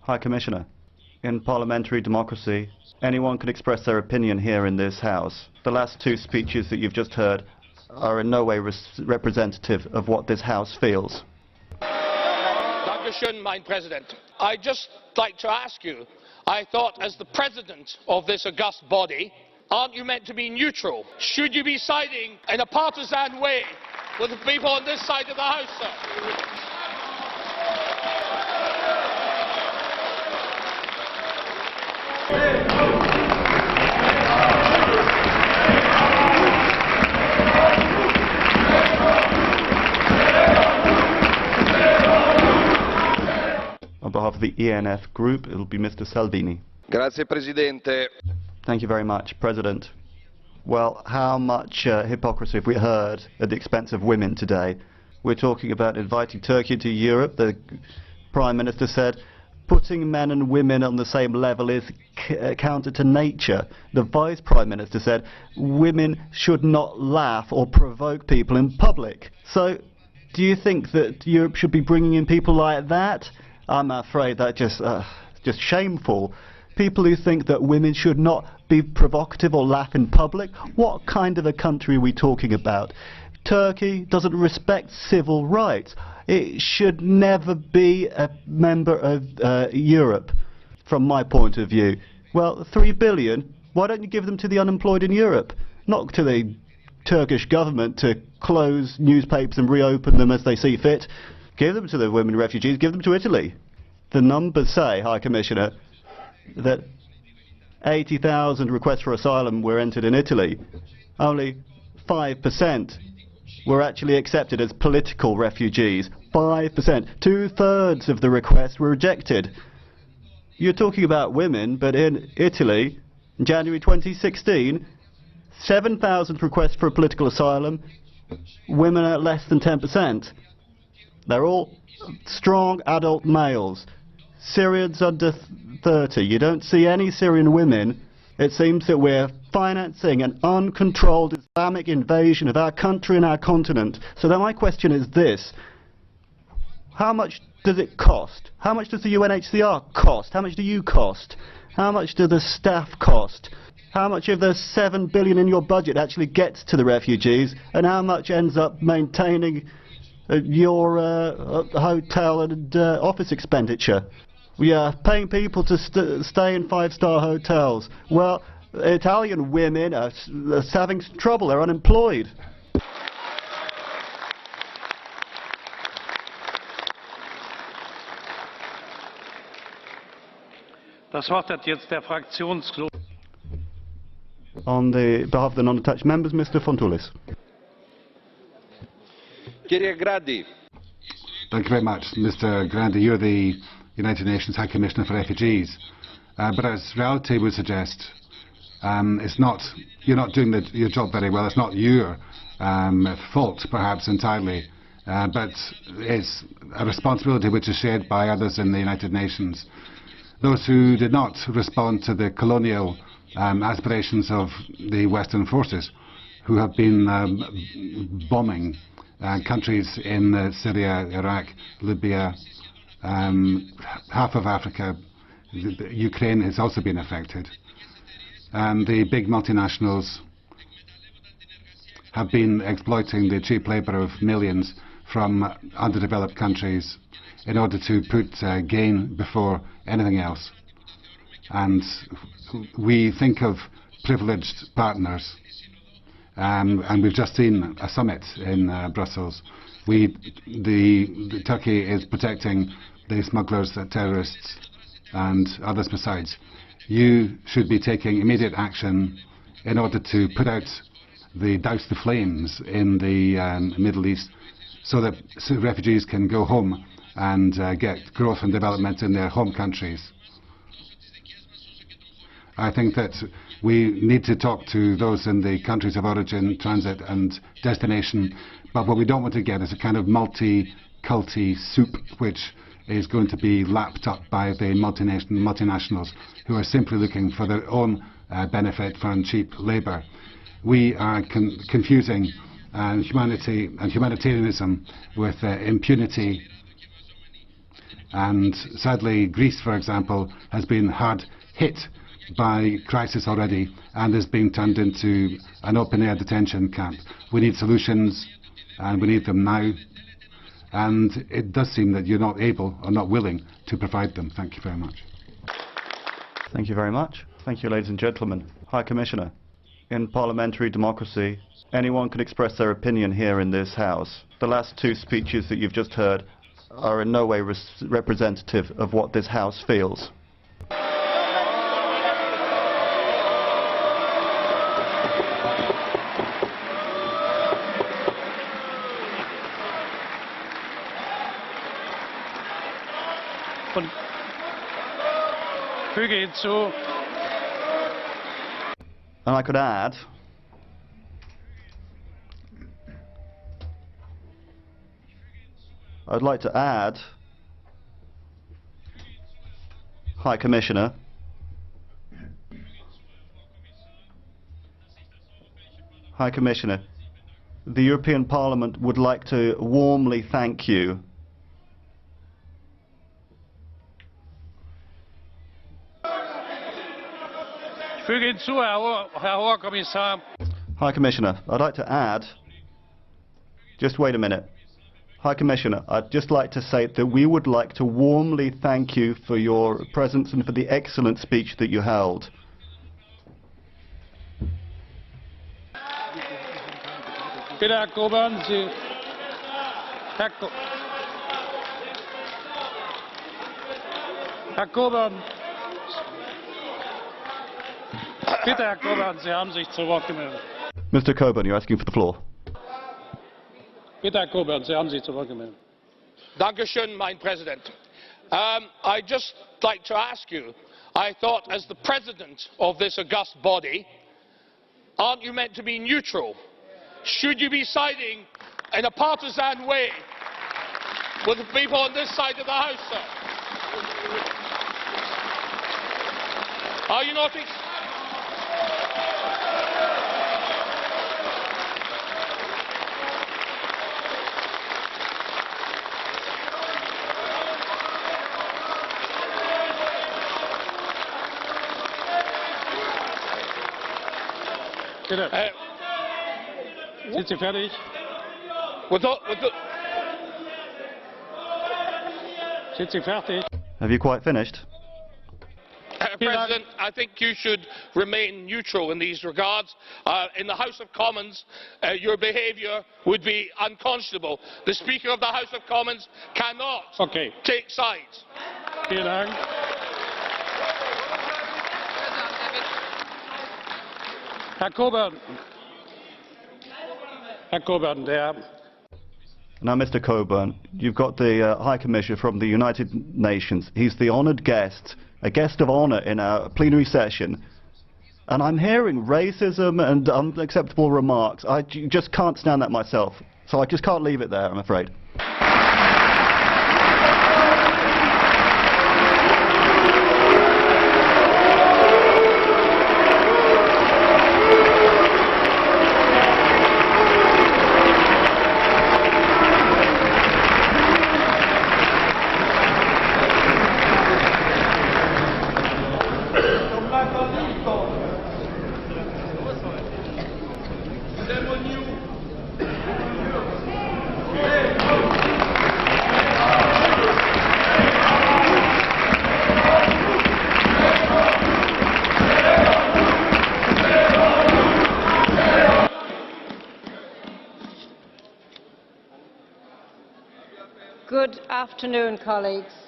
High Commissioner, in parliamentary democracy, anyone can express their opinion here in this House. The last two speeches that you've just heard are in no way representative of what this House feels. Dankeschön, mein President. I'd just like to ask you, I thought as the President of this august body, aren't you meant to be neutral? Should you be siding in a partisan way with the people on this side of the House, sir? On behalf of the ENF group, it will be Mr. Salvini. Grazie, Presidente. Thank you very much, President. Well, how much hypocrisy have we heard at the expense of women today? We're talking about inviting Turkey to Europe. The Prime Minister said putting men and women on the same level is counter to nature. The Vice Prime Minister said women should not laugh or provoke people in public. So, do you think that Europe should be bringing in people like that? I'm afraid that's just shameful. People who think that women should not be provocative or laugh in public. What kind of a country are we talking about? Turkey doesn't respect civil rights. It should never be a member of Europe, from my point of view. Well, 3 billion, why don't you give them to the unemployed in Europe? Not to the Turkish government to close newspapers and reopen them as they see fit. Give them to the women refugees, give them to Italy. The numbers say, High Commissioner, that 80,000 requests for asylum were entered in Italy. Only 5% were actually accepted as political refugees. 5%. Two-thirds of the requests were rejected. You're talking about women, but in Italy, in January 2016, 7,000 requests for political asylum. Women are less than 10%. They're all strong adult males. Syrians under 30. You don't see any Syrian women. It seems that we're financing an uncontrolled Islamic invasion of our country and our continent. So then my question is this. How much does it cost? How much does the UNHCR cost? How much do you cost? How much do the staff cost? How much of the 7 billion in your budget actually gets to the refugees? And how much ends up maintaining your hotel and office expenditure? We are paying people to stay in five-star hotels. Well, Italian women are having trouble. They're unemployed. Das Wort hat jetzt der Fraktionslos. On the behalf of the non-attached members, Mr. Fontoulis. Kyrie Grandi. Thank you very much, Mr. Grandi. You're the United Nations High Commissioner for Refugees. But as reality would suggest, you're not doing your job very well. It's not your fault, perhaps, entirely. But it's a responsibility which is shared by others in the United Nations. Those who did not respond to the colonial aspirations of the Western forces, who have been bombing countries in Syria, Iraq, Libya, half of Africa. Ukraine has also been affected. And the big multinationals have been exploiting the cheap labour of millions from underdeveloped countries in order to put gain before anything else. And we think of privileged partners. And we've just seen a summit in Brussels. Turkey is protecting the smugglers, the terrorists, and others besides. You should be taking immediate action in order to put out douse the flames in the Middle East, so that refugees can go home and get growth and development in their home countries. I think that we need to talk to those in the countries of origin, transit and destination, but what we don't want to get is a kind of multi-culti soup which is going to be lapped up by the multinationals who are simply looking for their own benefit from cheap labour. We are confusing humanity and humanitarianism with impunity. And sadly, Greece, for example, has been hard hit by crisis already and is being turned into an open-air detention camp. We need solutions, and we need them now. And it does seem that you're not able or not willing to provide them. Thank you very much. Thank you very much. Thank you, ladies and gentlemen. High Commissioner, in parliamentary democracy, anyone can express their opinion here in this House. The last two speeches that you've just heard are in no way representative of what this House feels. Und füge hinzu, And I could add, I'd like to add, High Commissioner, High Commissioner, the European Parliament would like to warmly thank you ich füge hinzu, Herr Hoher Kommissar, High Commissioner, I'd like to add, just wait a minute. High Commissioner, I'd just like to say that we would like to warmly thank you for your presence and for the excellent speech that you held. bitte Herr Coburn, Sie, Herr Coburn, bitte Herr Coburn, Sie haben sich zu Wort gemeldet. Mr. Coburn, you're asking for the floor. Bitte Herr Coburn, Sie haben sich zu Wort gemeldet. Dankeschön, mein President. I'd just like to ask you, I thought as the president of this august body, aren't you meant to be neutral? Should you be siding in a partisan way with the people on this side of the House, sir? Are you not? Bitte. Sind Sie fertig? Sind Sie fertig? Have you quite finished? President, I think you should remain neutral in these regards. In the House of Commons, your behaviour would be unconscionable. The Speaker of the House of Commons cannot take sides. Vielen Dank. Herr Coburn, der Now, Mr. Coburn, you've got the High Commissioner from the United Nations. He's the honoured guest, a guest of honour in our plenary session. And I'm hearing racism and unacceptable remarks. I just can't stand that myself. So I just can't leave it there, I'm afraid. Good afternoon, colleagues.